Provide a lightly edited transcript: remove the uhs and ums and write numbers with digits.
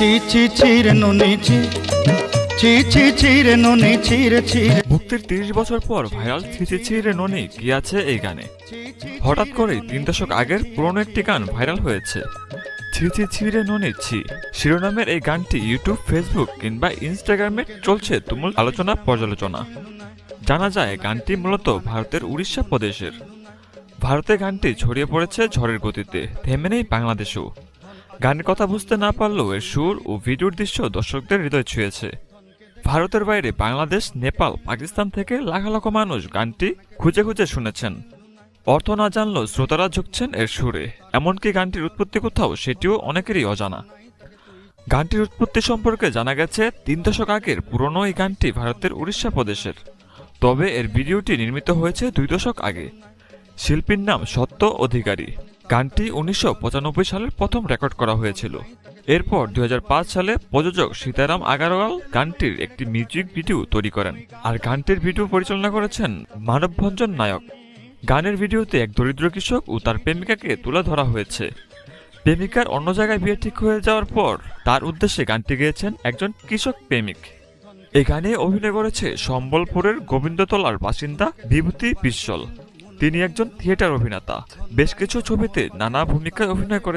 ছি ছি ছিরে নুনি ছি ছি ছি ছিরে নুনি ছিরে ছিরে। মুক্তির ৩০ বছর পর ভাইরাল ছি ছি ছি রে ননি কি আছে এই গানে। হঠাৎ করেই ৩ দশক আগের পুরনো একটি গান ভাইরাল হয়েছে, ছি ছি ছি রে ননি ছি শিরোনামের এই গানটি ইউটিউব, ফেসবুক কিংবা ইনস্টাগ্রামে চলছে তুমুল আলোচনা পর্যালোচনা। জানা যায় গানটি মূলত ভারতের উড়িষ্যা প্রদেশের। ভারতে গানটি ছড়িয়ে পড়েছে ঝড়ের গতিতে, থেমে নেই বাংলাদেশেও। গানের কথা বুঝতে না পারলেও এর সুর ও ভিডিওর দৃশ্য দর্শকদের হৃদয় ছুঁয়েছে। ভারতের বাইরে বাংলাদেশ, নেপাল, পাকিস্তান থেকে লাখ লাখ মানুষ গানটি খুঁজে খুঁজে শুনেছেন। অর্থ না জানলেও শ্রোতারা ঝুঁকছেন এর সুরে। এমনকি গানটির উৎপত্তি কোথাও সেটিও অনেকেরই অজানা। গানটির উৎপত্তি সম্পর্কে জানা গেছে ৩ দশক আগের পুরনো এই গানটি ভারতের উড়িষ্যা প্রদেশের। তবে এর ভিডিওটি নির্মিত হয়েছে ২ দশক আগে। শিল্পীর নাম সত্য অধিকারী। গানটি ১৯৯৫ সালের প্রথম রেকর্ড করা হয়েছিল। এরপর ২০০৫ সালে প্রযোজক সীতারাম আগারওয়াল গানটির একটি মিউজিক ভিডিও তৈরি করেন, আর গানটির ভিডিও পরিচালনা করেছেন মানবভঞ্জন নায়ক। গানের ভিডিওতে এক দরিদ্র কৃষক ও তার প্রেমিকাকে তুলে ধরা হয়েছে। প্রেমিকার অন্য জায়গায় বিয়ে ঠিক হয়ে যাওয়ার পর তার উদ্দেশ্যে গানটি গেয়েছেন একজন কৃষক প্রেমিক। এই গানে অভিনয় করেছে সম্বলপুরের গোবিন্দতলার বাসিন্দা বিভূতি বিশ্বল। তিনি একজন থিয়েটার অভিনেতা। বেশ কিছু ছবিতে নানা ভূমিকায় অভিনয় করে